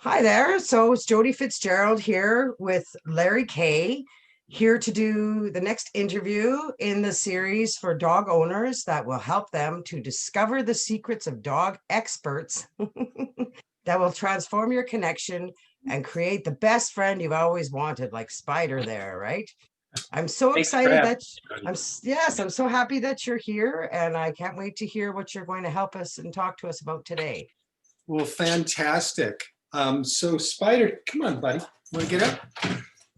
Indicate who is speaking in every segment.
Speaker 1: Hi there. So it's Jody Fitzgerald here with Larry Kay, here to do the next interview in the series for dog owners that will help them to discover the secrets of dog experts that will transform your connection and create the best friend you've always wanted, like Spider there, right? I'm so
Speaker 2: Thanks for
Speaker 1: excited
Speaker 2: having
Speaker 1: that
Speaker 2: me, Jody.
Speaker 1: yes, I'm so happy that you're here, and I can't wait to hear what you're going to help us and talk to us about today.
Speaker 3: Well, fantastic. So Spider, come on, buddy. Want to get up?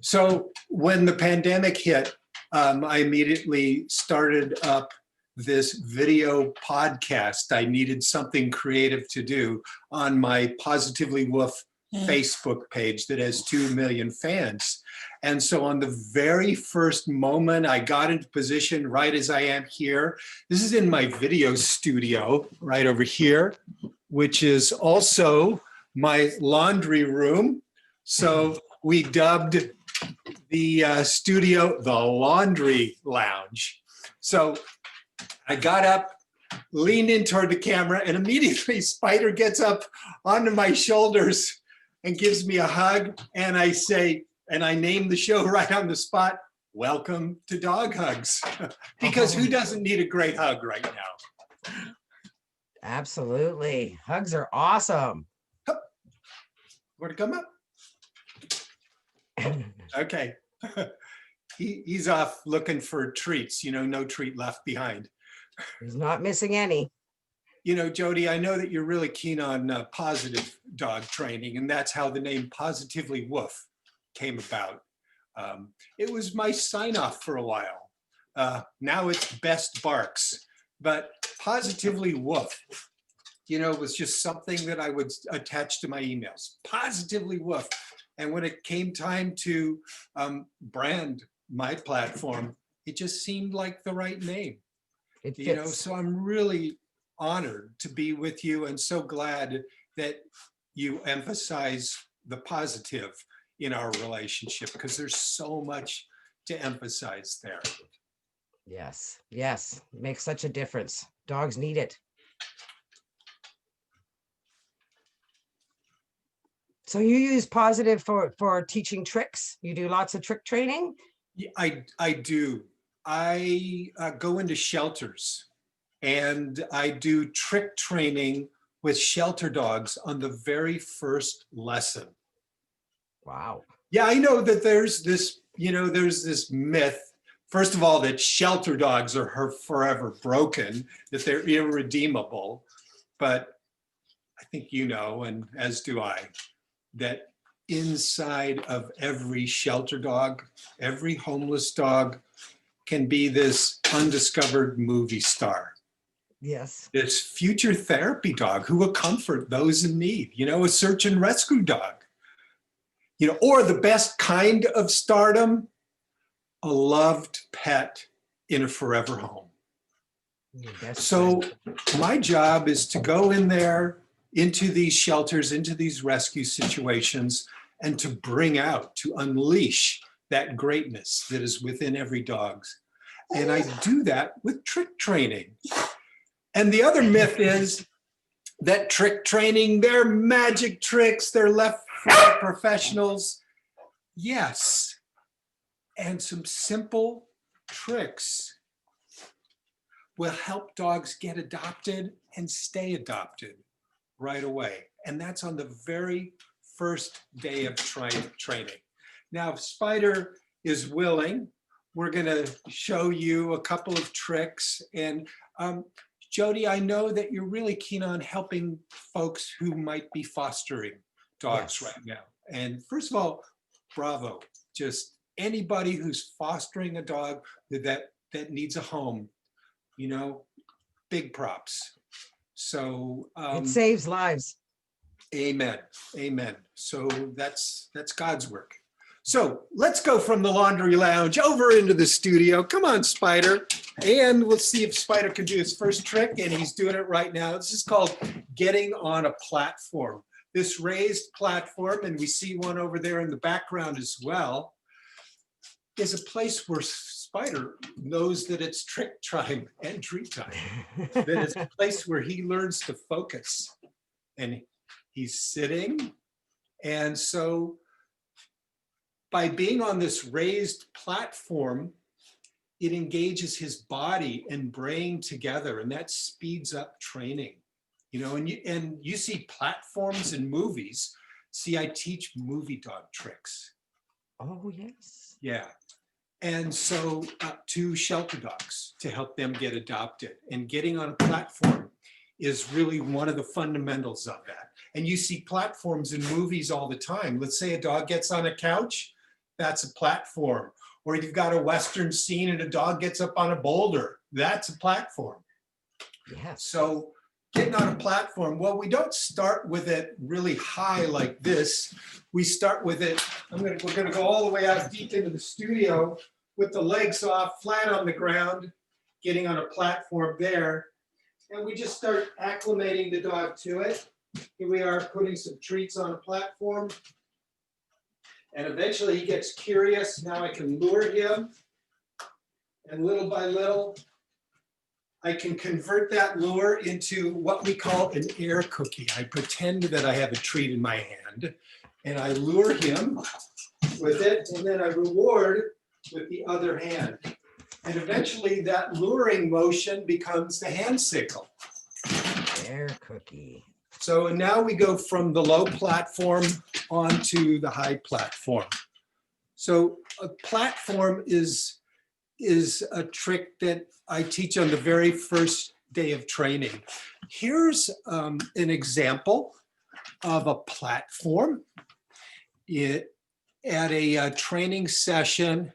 Speaker 3: So when the pandemic hit, I immediately started up this video podcast. I needed something creative to do on my Positively Woof Facebook page that has 2 million fans. And so on the very first moment I got into position, right as I am here, this is in my video studio right over here, which is also my laundry room. So we dubbed the studio the Laundry Lounge. So I got up, leaned in toward the camera, and immediately Spider gets up onto my shoulders and gives me a hug. And I say, and I name the show right on the spot, Welcome to Dog Hugs. Because who doesn't need a great hug right now?
Speaker 1: Absolutely. Hugs are awesome.
Speaker 3: Want to come up? Okay. He's off looking for treats, no treat left behind.
Speaker 1: He's not missing any.
Speaker 3: Jody, I know that you're really keen on positive dog training, and that's how the name Positively Woof came about. It was my sign off for a while. Now it's Best Barks, but Positively Woof, was just something that I would attach to my emails. Positively Woof. And when it came time to brand my platform, it just seemed like the right name.
Speaker 1: It fits.
Speaker 3: So I'm really honored to be with you and so glad that you emphasize the positive in our relationship, because there's so much to emphasize there.
Speaker 1: Yes. Yes. It makes such a difference. Dogs need it. So you use positive for teaching tricks? You do lots of trick training?
Speaker 3: Yeah, I do. I go into shelters and I do trick training with shelter dogs on the very first lesson.
Speaker 1: Wow.
Speaker 3: Yeah, I know that there's this myth, first of all, that shelter dogs are forever broken, that they're irredeemable. But I think and as do I, that inside of every shelter dog, every homeless dog can be this undiscovered movie star.
Speaker 1: Yes.
Speaker 3: This future therapy dog who will comfort those in need, a search and rescue dog, or the best kind of stardom, a loved pet in a forever home. So my job is to go in there, into these shelters, into these rescue situations, and to bring out, to unleash that greatness that is within every dog. And I do that with trick training. And the other myth is that trick training, they're magic tricks, they're left for professionals. Yes. And some simple tricks will help dogs get adopted and stay adopted right away. And that's on the very first day of training. Now, if Spider is willing, we're going to show you a couple of tricks. And Jody, I know that you're really keen on helping folks who might be fostering dogs right now. And first of all, bravo. Just anybody who's fostering a dog that needs a home, big props. So
Speaker 1: it saves lives.
Speaker 3: Amen. Amen. So that's God's work. So let's go from the laundry lounge over into the studio. Come on, Spider. And we'll see if Spider can do his first trick, and he's doing it right now. This is called getting on a platform. This raised platform, and we see one over there in the background as well, is a place where Spider knows that it's trick time and treat time. That it's a place where he learns to focus. And he's sitting And so by being on this raised platform, it engages his body and brain together, and that speeds up training. And you see platforms in movies. See, I teach movie dog tricks.
Speaker 1: Oh, yes.
Speaker 3: Yeah. And so to shelter dogs to help them get adopted, and getting on a platform is really one of the fundamentals of that. And you see platforms in movies all the time. Let's say a dog gets on a couch, that's a platform. Or you've got a Western scene and a dog gets up on a boulder, that's a platform.
Speaker 1: Yes.
Speaker 3: So getting on a platform, well, we don't start with it really high like this. We start with it, we're gonna go all the way out deep into the studio with the legs off, flat on the ground, getting on a platform there. And we just start acclimating the dog to it. Here we are putting some treats on a platform. And eventually he gets curious. Now I can lure him. And little by little, I can convert that lure into what we call an air cookie. I pretend that I have a treat in my hand and I lure him with it, and then I reward with the other hand. And eventually that luring motion becomes the hand signal.
Speaker 1: Air cookie.
Speaker 3: So now we go from the low platform onto the high platform. So a platform is a trick that I teach on the very first day of training. Here's an example of a platform at a training session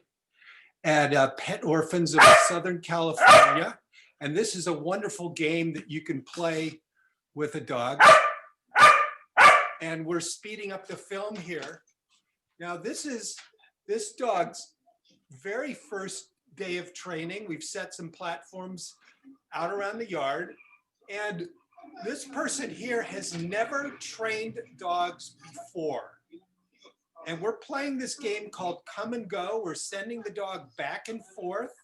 Speaker 3: at Pet Orphans of Southern California. And this is a wonderful game that you can play with a dog. And we're speeding up the film here. Now this is this dog's very first day of training. We've set some platforms out around the yard. And this person here has never trained dogs before. And we're playing this game called Come and Go. We're sending the dog back and forth.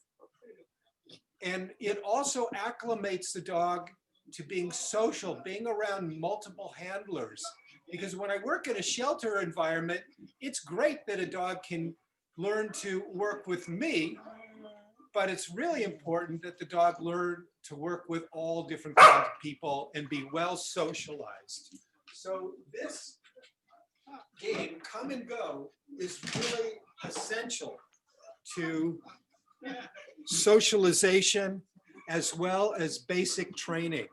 Speaker 3: And it also acclimates the dog to being social, being around multiple handlers. Because when I work in a shelter environment, it's great that a dog can learn to work with me, but it's really important that the dog learn to work with all different kinds of people and be well socialized. So this game, Come and Go, is really essential to socialization as well as basic training.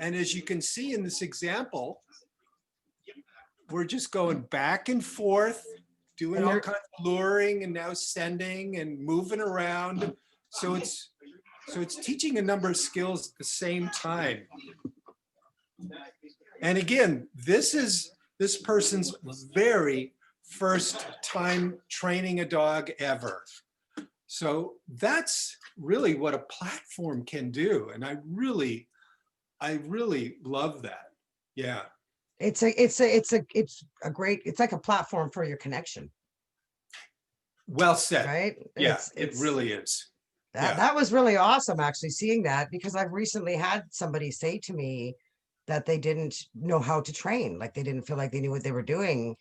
Speaker 3: And as you can see in this example, we're just going back and forth, doing all kinds of luring and now sending and moving around. So it's teaching a number of skills at the same time. And again, this is this person's very first time training a dog ever. So that's really what a platform can do. And I really love that. Yeah.
Speaker 1: It's like a platform for your connection.
Speaker 3: Well said.
Speaker 1: Right?
Speaker 3: Yeah, it really is.
Speaker 1: That was really awesome, actually, seeing that, because I've recently had somebody say to me that they didn't know how to train. Like they didn't feel like they knew what they were doing.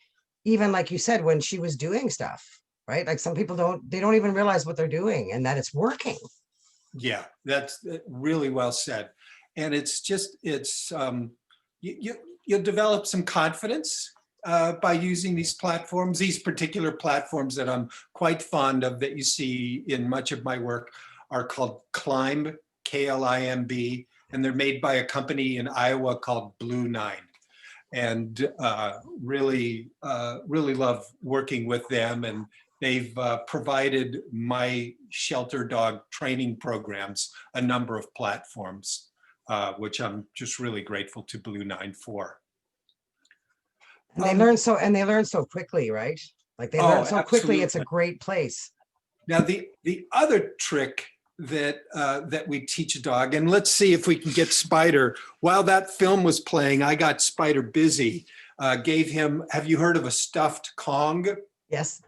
Speaker 1: Even like you said, when she was doing stuff, right? Like some people don't even realize what they're doing and that it's working.
Speaker 3: Yeah, that's really well said. And it's just, you'll develop some confidence by using these platforms. These particular platforms that I'm quite fond of that you see in much of my work are called Climb, K-L-I-M-B, and they're made by a company in Iowa called Blue 9. And really love working with them. And they've provided my shelter dog training programs a number of platforms, which I'm just really grateful to Blue 9 for.
Speaker 1: And they learn so quickly, right? Like they learn so quickly. It's a great place.
Speaker 3: Now the other trick that we teach a dog, and let's see if we can get Spider. While that film was playing, I got Spider busy. Gave him. Have you heard of a stuffed Kong?
Speaker 1: Yes.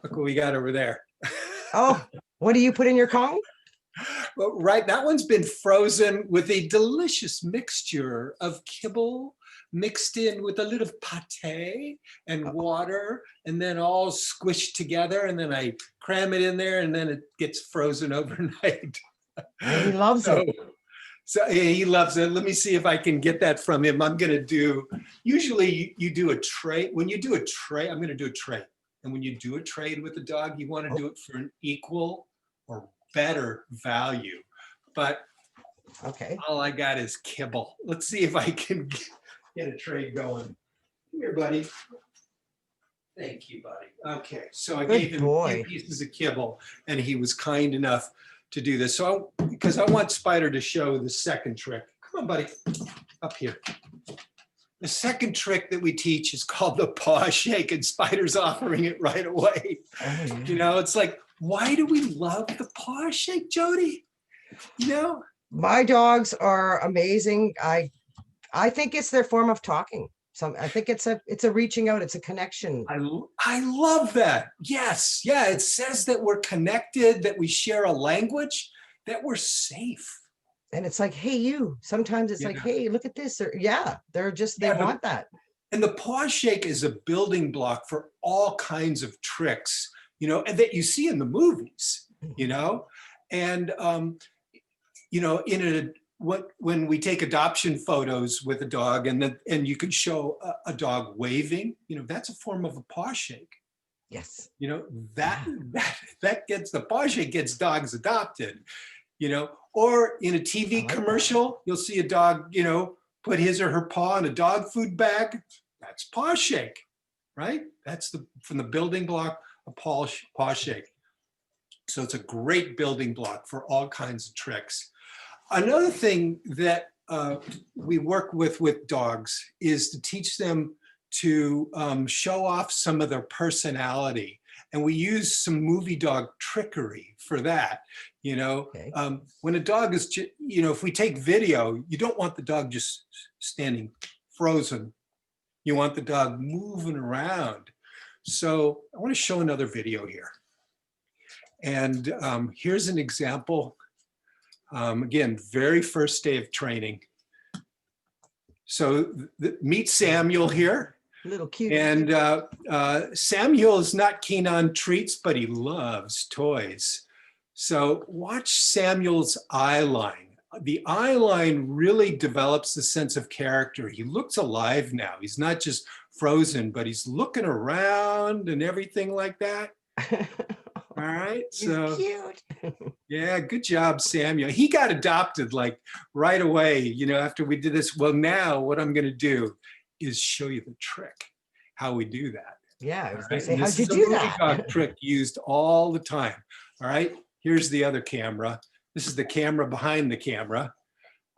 Speaker 3: Look what we got over there.
Speaker 1: Oh, what do you put in your Kong?
Speaker 3: Well, right, that one's been frozen with a delicious mixture of kibble, mixed in with a little pate and water, and then all squished together. And then I cram it in there, and then it gets frozen overnight.
Speaker 1: And he loves
Speaker 3: So,
Speaker 1: it.
Speaker 3: so yeah, he loves it. Let me see if I can get that from him. I'm going to do, usually you do a tray. When you do a tray, I'm going to do a tray. And when you do a trade with a dog, you want to do it for an equal or better value. But
Speaker 1: Okay.
Speaker 3: all I got is kibble. Let's see if I can get a trade going. Come here, buddy. Thank you, buddy. Okay, so I gave him 10 pieces of kibble, and he was kind enough to do this. So, because I want Spider to show the second trick. Come on, buddy, up here. The second trick that we teach is called the paw shake, and Spider's offering it right away. Oh, yeah. You know, it's like, why do we love the paw shake, Jody? You know?
Speaker 1: My dogs are amazing. I think it's their form of talking. I think it's a reaching out. It's a connection.
Speaker 3: I love that. Yes. Yeah. It says that we're connected, that we share a language, that we're safe.
Speaker 1: And it's like, hey, you. Sometimes it's like, hey, look at this. Or they're just, they want that.
Speaker 3: And the paw shake is a building block for all kinds of tricks, you know, and that you see in the movies, you know, and you know, when we take adoption photos with a dog, and you can show a dog waving, you know, that's a form of a paw shake.
Speaker 1: Yes.
Speaker 3: You know, that gets, the paw shake gets dogs adopted, you know, or in a TV commercial, you'll see a dog, you know, put his or her paw in a dog food bag. That's paw shake, right? That's from the building block of paw shake. So it's a great building block for all kinds of tricks. Another thing that we work with dogs is to teach them to show off some of their personality. And we use some movie dog trickery for that. You know, when a dog is, you know, if we take video, you don't want the dog just standing frozen. You want the dog moving around. So I want to show another video here. And here's an example. Again, very first day of training. So meet Samuel here.
Speaker 1: Little cute.
Speaker 3: And Samuel is not keen on treats, but he loves toys. So watch Samuel's eye line. The eye line really develops the sense of character. He looks alive now. He's not just frozen, but he's looking around and everything like that. All right, so
Speaker 1: cute.
Speaker 3: Yeah, good job, Samuel. He got adopted like right away, you know, after we did this. Well, now what I'm going to do is show you the trick, how we do that.
Speaker 1: Yeah, I was going
Speaker 3: right?
Speaker 1: to say, how'd you do
Speaker 3: that? This is a movie dog
Speaker 1: that?
Speaker 3: trick used all the time. All right, here's the other camera. This is the camera behind the camera.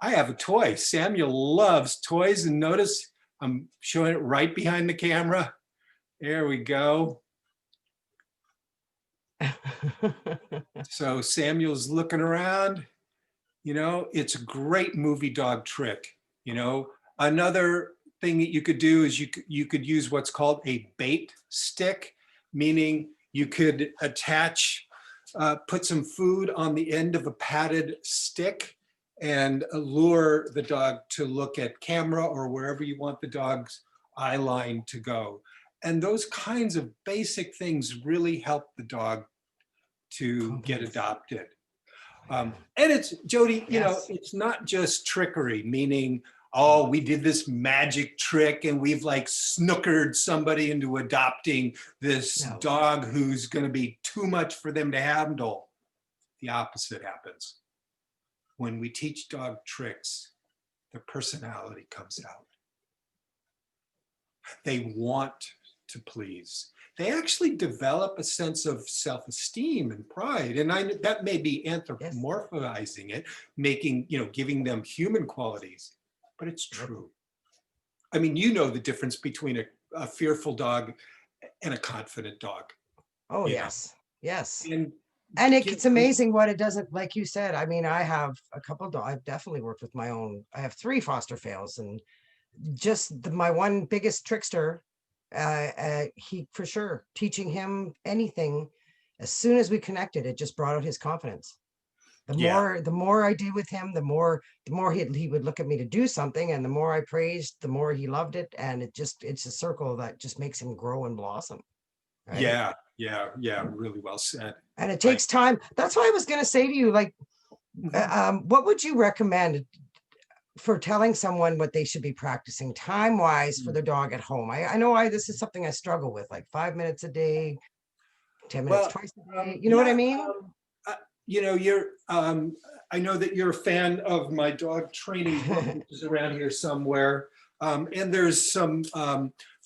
Speaker 3: I have a toy. Samuel loves toys, and notice I'm showing it right behind the camera. There we go. So Samuel's looking around, you know, it's a great movie dog trick. You know, another thing that you could do is you could use what's called a bait stick, meaning you could attach, put some food on the end of a padded stick and lure the dog to look at camera or wherever you want the dog's eye line to go. And those kinds of basic things really help the dog to get adopted. And it's, Jody, you know, it's not just trickery, meaning, oh, we did this magic trick and we've like snookered somebody into adopting this dog who's going to be too much for them to handle. The opposite happens. When we teach dog tricks, their personality comes out. They want to please. They actually develop a sense of self-esteem and pride. And that may be anthropomorphizing it, making, you know, giving them human qualities, but it's true. I mean, you know the difference between a fearful dog and a confident dog.
Speaker 1: Oh, yes. Yes.
Speaker 3: And
Speaker 1: it's amazing what it doesn't, like you said. I mean, I have a couple dogs. I've definitely worked with my own. I have 3 foster fails, and just my one biggest trickster, he for sure, teaching him anything, as soon as we connected, it just brought out his confidence.
Speaker 3: Yeah.
Speaker 1: The more I did with him, the more he would look at me to do something, and the more I praised, the more he loved it. And it's a circle that just makes him grow and blossom, right?
Speaker 3: Yeah. Yeah. Yeah. Really well said.
Speaker 1: And it
Speaker 3: I,
Speaker 1: takes time. That's why I was going to say to you, like,
Speaker 3: Mhm.
Speaker 1: what would you recommend for telling someone what they should be practicing time wise for
Speaker 3: Mm.
Speaker 1: their dog at home? I know this is something I struggle with, like 5 minutes a day, 10 minutes
Speaker 3: Well,
Speaker 1: twice a day. You know what I
Speaker 3: yeah,
Speaker 1: mean?
Speaker 3: uh, I know that you're a fan of my dog training book, which is around here somewhere. And there's some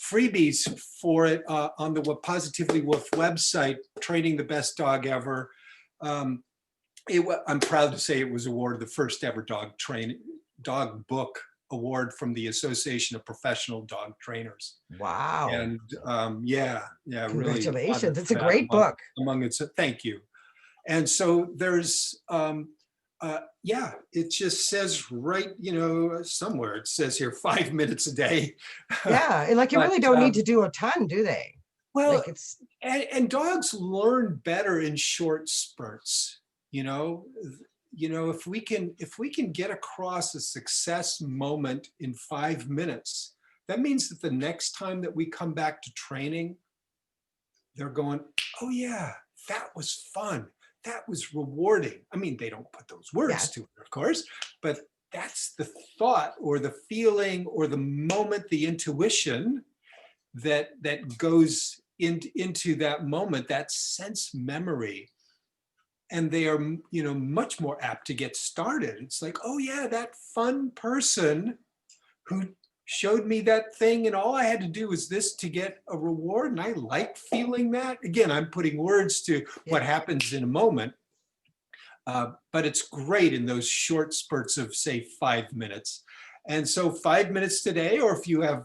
Speaker 3: freebies for it on the Positively Wolf website, Training the Best Dog Ever. Um, I'm proud to say it was awarded the first ever dog book award from the Association of Professional Dog Trainers.
Speaker 1: Wow.
Speaker 3: And yeah, yeah, really honored
Speaker 1: Congratulations. It's
Speaker 3: for
Speaker 1: a
Speaker 3: that
Speaker 1: great book.
Speaker 3: among its. Thank you. And so there's, yeah, it just says right, somewhere it says here 5 minutes a day.
Speaker 1: Yeah. And like you
Speaker 3: But
Speaker 1: really don't need to do a ton, do they?
Speaker 3: well,
Speaker 1: Like it's,
Speaker 3: and dogs learn better in short spurts. You know, if we can get across a success moment in 5 minutes, that means that the next time that we come back to training, they're going, oh yeah, that was fun. That was rewarding. I mean, they don't put those words
Speaker 1: yeah.
Speaker 3: to it, of course, but that's the thought or the feeling or the moment, the intuition that goes into that moment, that sense memory. And they are, much more apt to get started. It's like, oh yeah, that fun person who showed me that thing, and all I had to do was this to get a reward, and I like feeling that. Again, I'm putting words to
Speaker 1: Yeah.
Speaker 3: what happens in a moment, but it's great in those short spurts of, say, 5 minutes. And so 5 minutes today, or if you have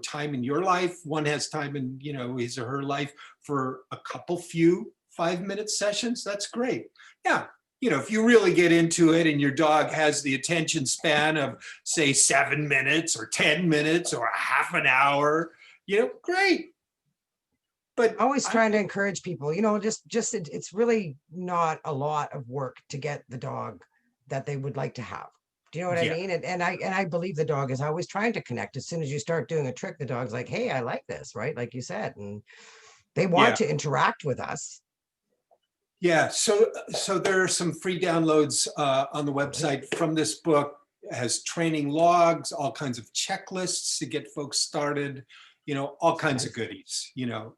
Speaker 3: time in your life, one has time in his or her life for a few 5 minute sessions, that's great. Yeah, if you really get into it and your dog has the attention span of, say, 7 minutes or 10 minutes or a half an hour, great. But
Speaker 1: Always
Speaker 3: I
Speaker 1: trying to
Speaker 3: would,
Speaker 1: encourage people, it's really not a lot of work to get the dog that they would like to have. Do you know what I
Speaker 3: yeah,
Speaker 1: mean? And I believe the dog is always trying to connect. As soon as you start doing a trick, the dog's like, hey, I like this, right? Like you said, and they want
Speaker 3: yeah.
Speaker 1: to interact with us.
Speaker 3: Yeah, so there are some free downloads on the
Speaker 1: Great.
Speaker 3: website from this book. It has training logs, all kinds of checklists to get folks started, all kinds of
Speaker 1: Nice.
Speaker 3: goodies,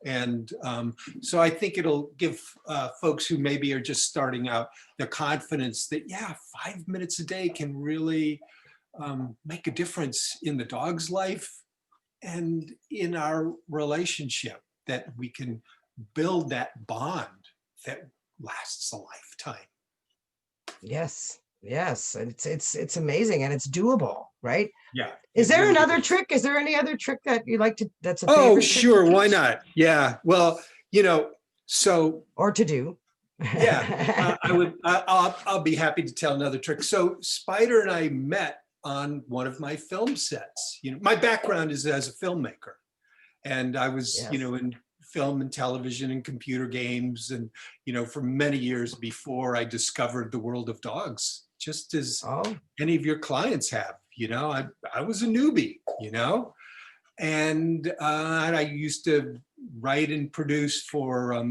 Speaker 3: and so I think it'll give folks who maybe are just starting out the confidence that, yeah, 5 minutes a day can really make a difference in the dog's life and in our relationship, that we can build that bond that lasts a lifetime.
Speaker 1: Yes. Yes. And it's amazing and it's doable, right?
Speaker 3: Yeah,
Speaker 1: Is
Speaker 3: it
Speaker 1: there
Speaker 3: really
Speaker 1: another
Speaker 3: is.
Speaker 1: trick? Is there any other trick that you like to, that's a
Speaker 3: Oh,
Speaker 1: favorite trick to
Speaker 3: sure, why
Speaker 1: teach
Speaker 3: not? Yeah, well, so
Speaker 1: or to do?
Speaker 3: yeah, I'll be happy to tell another trick. So Spider and I met on one of my film sets. My background is as a filmmaker, and I was,
Speaker 1: Yes.
Speaker 3: in film and television and computer games, and for many years before I discovered the world of dogs, just as
Speaker 1: Oh,
Speaker 3: any of your clients have. I was a newbie, and I used to write and produce for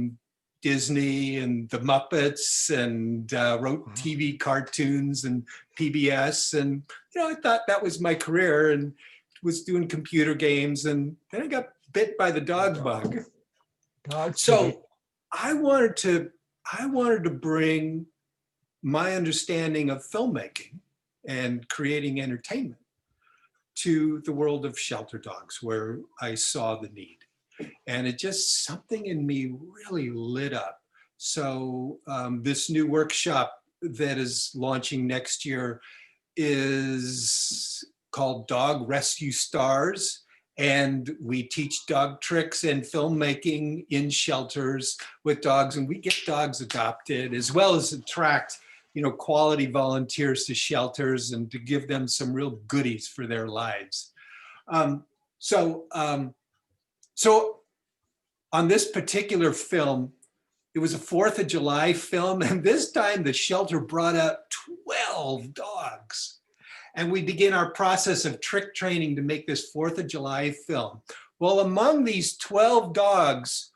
Speaker 3: Disney and the Muppets, and wrote
Speaker 1: wow.
Speaker 3: TV cartoons and PBS, and I thought that was my career, and was doing computer games, and then I got bit by the dog bug.
Speaker 1: Dogs. Dogs did it.
Speaker 3: So I wanted to bring my understanding of filmmaking and creating entertainment to the world of shelter dogs, where I saw the need. And it just, something in me really lit up. So this new workshop that is launching next year is called Dog Rescue Stars. And we teach dog tricks and filmmaking in shelters with dogs, and we get dogs adopted, as well as attract quality volunteers to shelters and to give them some real goodies for their lives. Um, so, um, so on this particular film, It was a 4th of July film, and this time the shelter brought out 12 dogs. And we begin our process of trick training to make this 4th of July film. Well, among these 12 dogs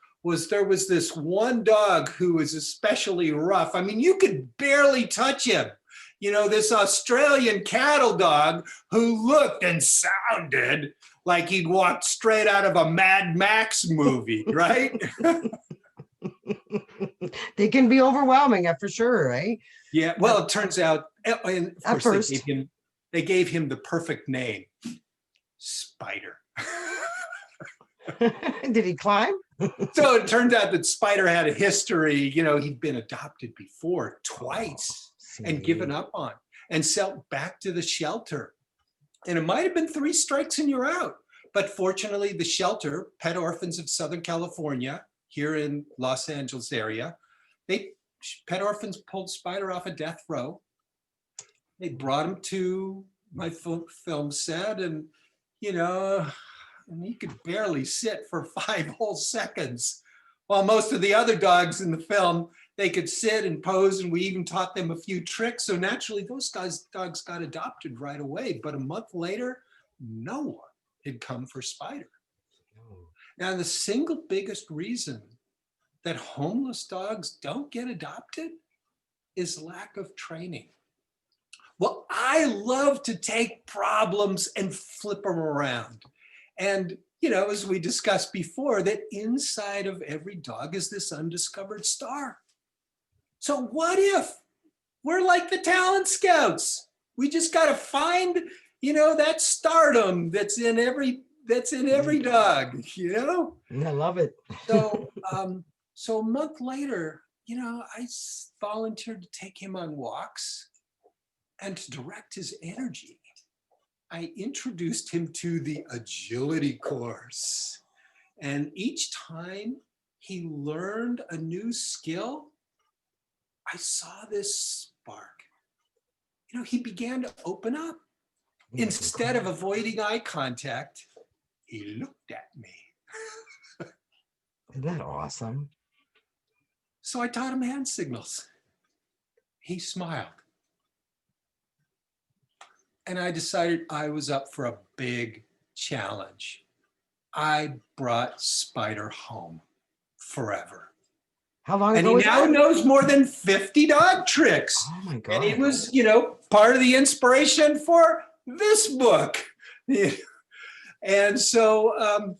Speaker 3: there was this one dog who was especially rough. I mean, you could barely touch him. You know, this Australian cattle dog who looked and sounded like he'd walked straight out of a Mad Max movie, right?
Speaker 1: They can be overwhelming, for sure, right?
Speaker 3: Yeah, well, it turns out, and of
Speaker 1: At
Speaker 3: course,
Speaker 1: first.
Speaker 3: they gave him the perfect name, Spider.
Speaker 1: Did he climb?
Speaker 3: So it turned out that Spider had a history. You know, he'd been adopted before twice and given up on and sent back to the shelter. And it might have been 3 strikes and you're out. But fortunately, the shelter, Pet Orphans of Southern California, here in Los Angeles area, Pet Orphans pulled Spider off a death row. They brought him to my film set, and you know, and he could barely sit for 5 whole seconds. While most of the other dogs in the film, they could sit and pose, and we even taught them a few tricks. So naturally, those dogs got adopted right away. But a month later, no one had come for Spider. Now, the single biggest reason that homeless dogs don't get adopted is lack of training. Well, I love to take problems and flip them around. And, you know, as we discussed before, that inside of every dog is this undiscovered star. So what if we're like the talent scouts? We just got to find, you know, that stardom that's in every dog, you know?
Speaker 1: I love it.
Speaker 3: So, so a month later, you know, I volunteered to take him on walks and to direct his energy. I introduced him to the agility course. And each time he learned a new skill, I saw this spark. You know, he began to open up. Instead of avoiding eye contact, he looked at me.
Speaker 1: Isn't that awesome?
Speaker 3: So I taught him hand signals. He smiled. And I decided I was up for a big challenge. I brought Spider home forever.
Speaker 1: How long
Speaker 3: And
Speaker 1: ago
Speaker 3: he
Speaker 1: was
Speaker 3: now
Speaker 1: that?
Speaker 3: knows more than 50 dog tricks.
Speaker 1: Oh my God.
Speaker 3: And he was, you know, part of the inspiration for this book. And so,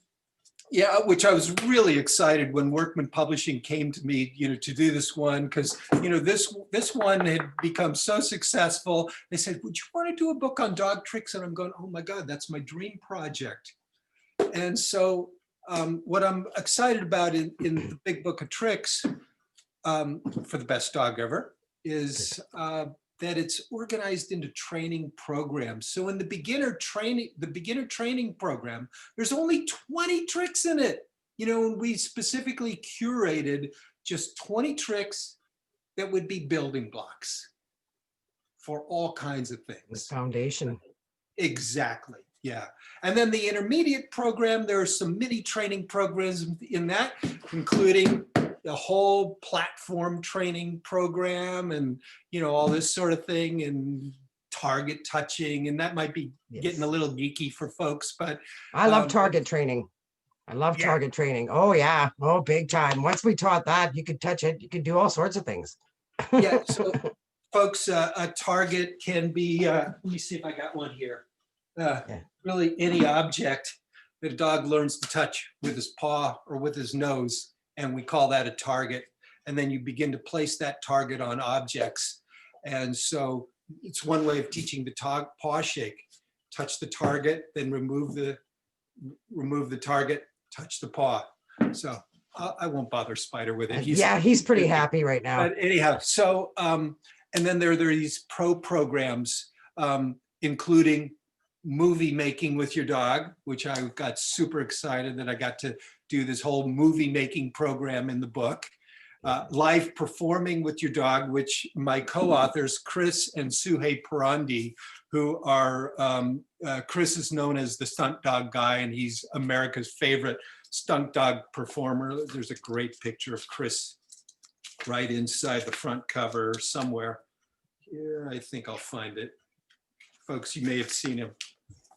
Speaker 3: yeah, which I was really excited when Workman Publishing came to me, you know, to do this one, because, you know, this one had become so successful. They said, would you want to do a book on dog tricks? And I'm going, oh my God, that's my dream project. And so what I'm excited about in the big book of tricks for the best dog ever is that it's organized into training programs. So in the beginner training program, there's only 20 tricks in it. You know, and we specifically curated just 20 tricks that would be building blocks for all kinds of things.
Speaker 1: The foundation.
Speaker 3: Exactly, yeah. And then the intermediate program, there are some mini training programs in that, including the whole platform training program and, you know, all this sort of thing, and target touching. And that might be getting a little geeky for folks, but
Speaker 1: I love target training. I love target training. Oh yeah. Oh, big time. Once we taught that, you could touch it. You could do all sorts of things.
Speaker 3: Yeah. So folks, a target can be, let me see if I got one here. Really any object that a dog learns to touch with his paw or with his nose. And we call that a target. And then you begin to place that target on objects. And so it's one way of teaching the paw shake. Touch the target, then remove the target, touch the paw. So I won't bother Spider with it.
Speaker 1: He's pretty happy right now.
Speaker 3: But anyhow, so, and then there are these programs, including movie making with your dog, which I got super excited that I got to do this whole movie making program in the book. Live performing with your dog, which my co-authors, Chris and Suhei Parandi, who are, Chris is known as the stunt dog guy, and he's America's favorite stunt dog performer. There's a great picture of Chris right inside the front cover somewhere. Here, I think I'll find it. Folks, you may have seen him.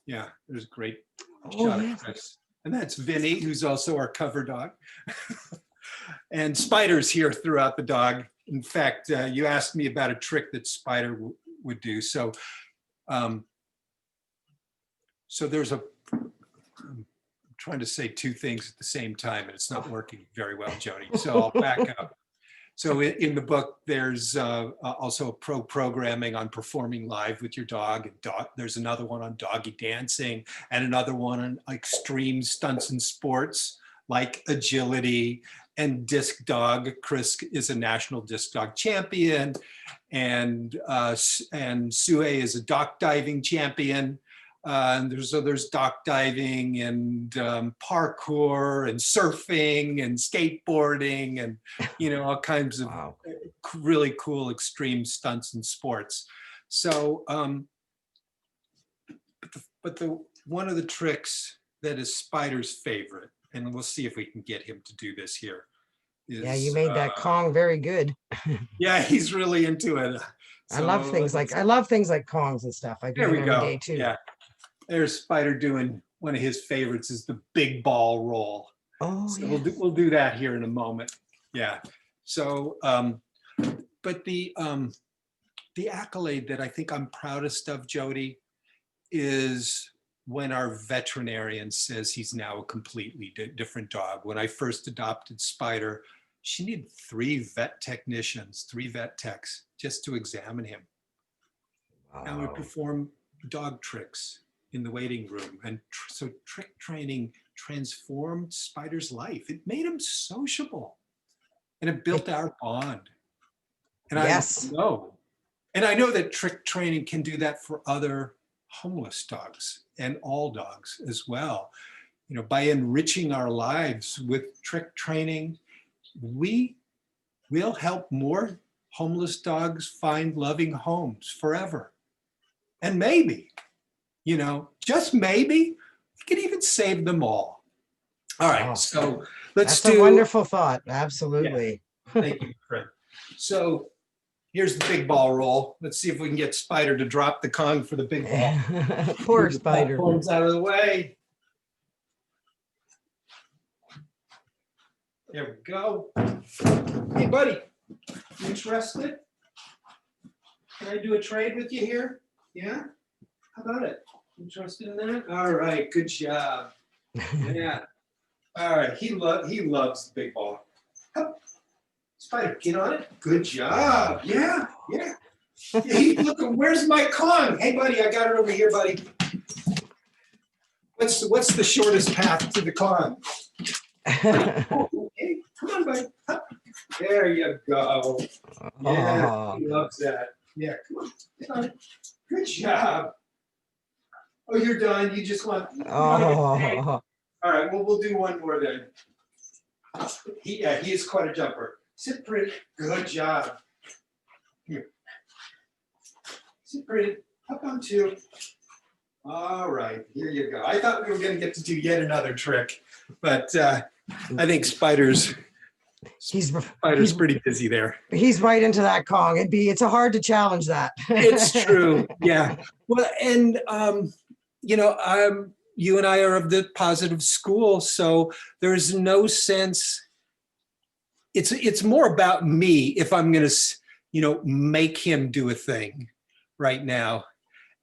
Speaker 3: Yeah, there's a great
Speaker 1: Oh,
Speaker 3: shot of
Speaker 1: yes.
Speaker 3: Chris. And that's Vinny, who's also our cover dog. And Spider's here throughout the dog. In fact, you asked me about a trick that Spider would do. So, so there's I'm trying to say two things at the same time, and it's not working very well, Joni. So I'll back up. So in the book, there's also a programming on performing live with your dog. There's another one on doggy dancing and another one on extreme stunts and sports like agility and disc dog. Chris is a national disc dog champion, and Sue is a dock diving champion. And there's dock diving and parkour and surfing and skateboarding and, you know, all kinds of
Speaker 1: Wow.
Speaker 3: really cool extreme stunts and sports. So, but the one of the tricks that is Spider's favorite, and we'll see if we can get him to do this here.
Speaker 1: Yeah, you made that Kong very good.
Speaker 3: Yeah, he's really into it.
Speaker 1: I love things like Kongs and stuff. I do
Speaker 3: There
Speaker 1: them
Speaker 3: we
Speaker 1: every
Speaker 3: go.
Speaker 1: day too.
Speaker 3: Yeah. There's Spider doing one of his favorites is the big ball roll.
Speaker 1: Oh,
Speaker 3: So
Speaker 1: yes.
Speaker 3: we'll do that here in a moment. Yeah. So, but the accolade that I think I'm proudest of, Jody, is when our veterinarian says he's now a completely different dog. When I first adopted Spider, she needed 3 vet technicians, 3 vet techs just to examine him. And we
Speaker 1: Wow.
Speaker 3: perform dog tricks in the waiting room. And so trick training transformed Spider's life. It made him sociable and it built our bond. And
Speaker 1: Yes.
Speaker 3: I know that trick training can do that for other homeless dogs and all dogs as well. You know, by enriching our lives with trick training, we will help more homeless dogs find loving homes forever. And maybe, you know, just maybe, we could even save them all. All right,
Speaker 1: Wow.
Speaker 3: so let's
Speaker 1: That's
Speaker 3: do.
Speaker 1: a wonderful thought. Absolutely.
Speaker 3: Thank you, Fred. So here's the big ball roll. Let's see if we can get Spider to drop the Kong for the big ball.
Speaker 1: Poor
Speaker 3: Move the
Speaker 1: Spider.
Speaker 3: platforms out of the way. There we go. Hey, buddy, you interested? Can I do a trade with you here? Yeah? How about it? Interested in that? All right, good job. Yeah. All right, he loves the big ball. Hup. Spider, get on it. Good job. Yeah. Look, where's my Kong? Hey, buddy, I got it over here, buddy. What's the shortest path to the Kong? Hey, come on, buddy. Hup. There you go. Yeah, he loves that. Yeah, come on. Get on it. Good job. Oh, you're done. You just want.
Speaker 1: Oh.
Speaker 3: All right, well, we'll do one more then. He is quite a jumper. Sit pretty. Good job. Here. Sit pretty. Up on 2. All right, here you go. I thought we were going to get to do yet another trick, but I think Spider's pretty busy there.
Speaker 1: He's right into that Kong. It's hard to challenge that.
Speaker 3: It's true. Yeah. Well, and you know, you and I are of the positive school, so there's no sense. It's more about me if I'm going to, you know, make him do a thing right now.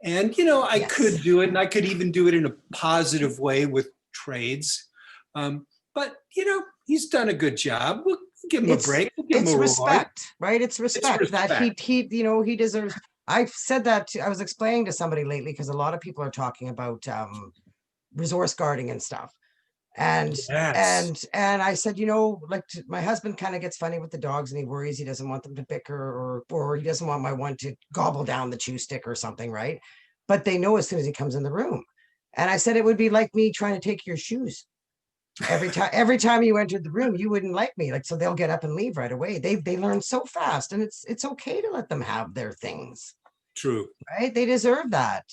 Speaker 3: And, you know, I could do it, and I could even do it in a positive way with trades. But, you know, he's done a good job. We'll give him a break. We'll give him a reward.
Speaker 1: Respect, right? It's respect that he, you know, he deserves. I've said that I was explaining to somebody lately because a lot of people are talking about resource guarding and stuff. And I said, you know, like my husband kind of gets funny with the dogs and he worries he doesn't want them to bicker or he doesn't want my one to gobble down the chew stick or something, right? But they know as soon as he comes in the room. And I said it would be like me trying to take your shoes. Every time you entered the room, you wouldn't like me. Like, so they'll get up and leave right away. They learn so fast, and it's okay to let them have their things.
Speaker 3: True.
Speaker 1: Right? They deserve that.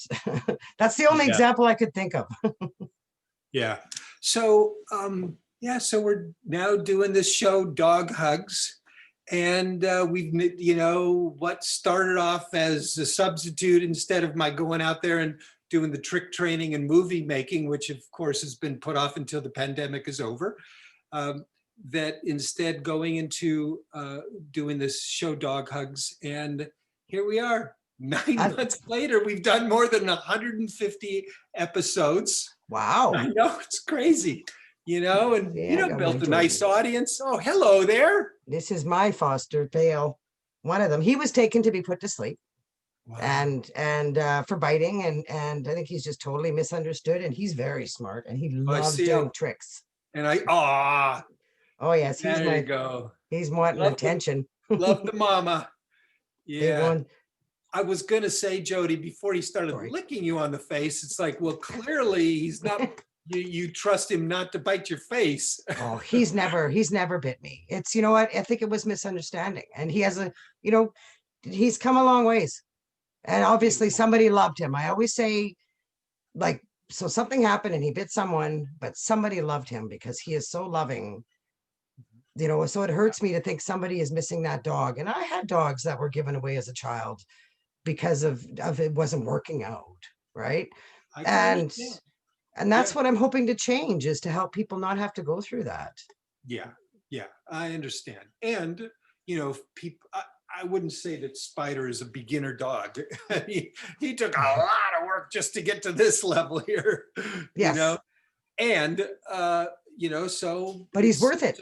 Speaker 1: That's the only example I could think of.
Speaker 3: Yeah. So so we're now doing this show, Dog Hugs, And we've, what started off as a substitute instead of my going out there and doing the trick training and movie making, which of course has been put off until the pandemic is over, that instead going into doing this show Dog Hugs. And here we are, 9 months later, we've done more than 150 episodes.
Speaker 1: Wow.
Speaker 3: I know, it's crazy. And
Speaker 1: Yeah,
Speaker 3: built a nice audience. Oh, hello there.
Speaker 1: This is my foster Vale, one of them. He was taken to be put to sleep.
Speaker 3: Wow.
Speaker 1: And for biting, and I think he's just totally misunderstood, and he's very smart, and he loves doing tricks.
Speaker 3: And
Speaker 1: oh yes, he's wanting attention.
Speaker 3: Love the mama. Yeah. I was gonna say, Jody, before he started licking you on the face, it's like, well, clearly he's not. You trust him not to bite your face.
Speaker 1: Oh, he's never bit me. It's, you know what? I think it was misunderstanding, and he has he's come a long ways, and obviously somebody loved him. I always say, like, so something happened and he bit someone, but somebody loved him because he is so loving. So it hurts me to think somebody is missing that dog. And I had dogs that were given away as a child because of it wasn't working out, right? And that's what I'm hoping to change, is to help people not have to go through that.
Speaker 3: Yeah, I understand. And, people, I wouldn't say that Spider is a beginner dog. he took a lot of work just to get to this level here,
Speaker 1: yes.
Speaker 3: And, so.
Speaker 1: But he's worth it.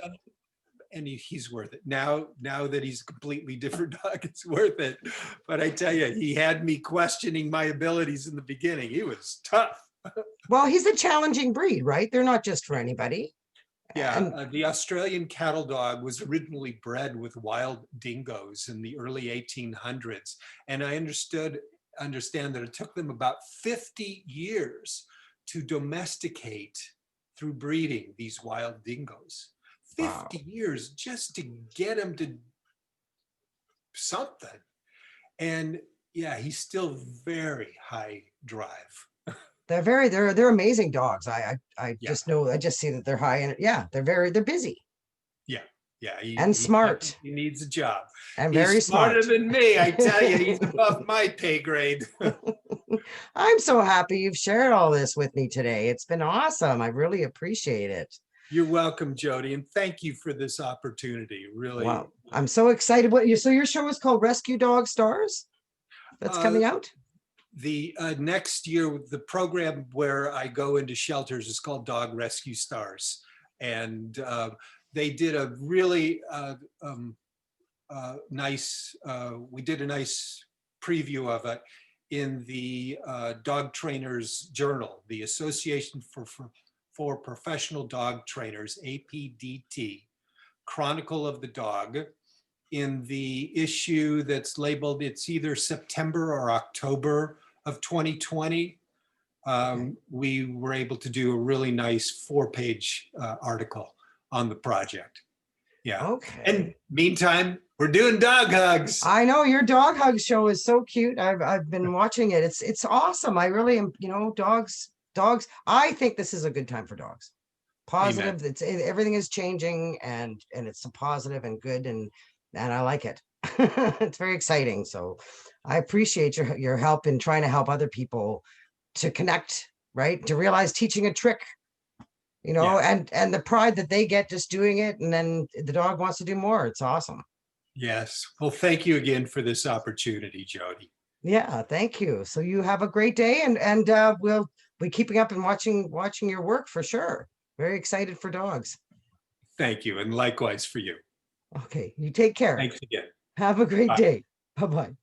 Speaker 3: And he's worth it. Now that he's a completely different dog, it's worth it. But I tell you, he had me questioning my abilities in the beginning. He was tough.
Speaker 1: Well, he's a challenging breed, right? They're not just for anybody.
Speaker 3: Yeah, the Australian cattle dog was originally bred with wild dingoes in the early 1800s. And I understand that it took them about 50 years to domesticate through breeding these wild dingoes. 50 years just to get him to something. And yeah, he's still very high drive.
Speaker 1: They're amazing dogs. I just know, I just see that they're high, and they're busy.
Speaker 3: Yeah,
Speaker 1: and smart.
Speaker 3: He needs a job.
Speaker 1: And
Speaker 3: he's
Speaker 1: very
Speaker 3: smarter
Speaker 1: smart.
Speaker 3: than me. I tell you, he's above my pay grade.
Speaker 1: I'm so happy you've shared all this with me today. It's been awesome. I really appreciate it.
Speaker 3: You're welcome, Jody, and thank you for this opportunity. Really.
Speaker 1: Wow. I'm so excited. So your show is called Rescue Dog Stars? That's coming out?
Speaker 3: The next year, the program where I go into shelters is called Dog Rescue Stars. And they did a really nice, we did a nice preview of it in the Dog Trainers Journal, the Association for Professional Dog Trainers, APDT, Chronicle of the Dog, in the issue that's labeled, it's either September or October of 2020. We were able to do a really nice 4-page article on the project. Yeah. Okay. And meantime, we're doing dog hugs.
Speaker 1: I know your dog hug show is so cute. I've been watching it. It's awesome. I really am, dogs. I think this is a good time for dogs. Positive. Amen. Everything is changing, and it's a positive and good, and I like it. It's very exciting. So I appreciate your help in trying to help other people to connect, right? To realize teaching a trick, and the pride that they get just doing it, and then the dog wants to do more. It's awesome.
Speaker 3: Yes. Well, thank you again for this opportunity, Jody.
Speaker 1: Yeah, thank you. So you have a great day, and we'll be keeping up and watching your work for sure. Very excited for dogs.
Speaker 3: Thank you, and likewise for you.
Speaker 1: Okay, you take care.
Speaker 3: Thanks again.
Speaker 1: Have a great day. Bye-bye.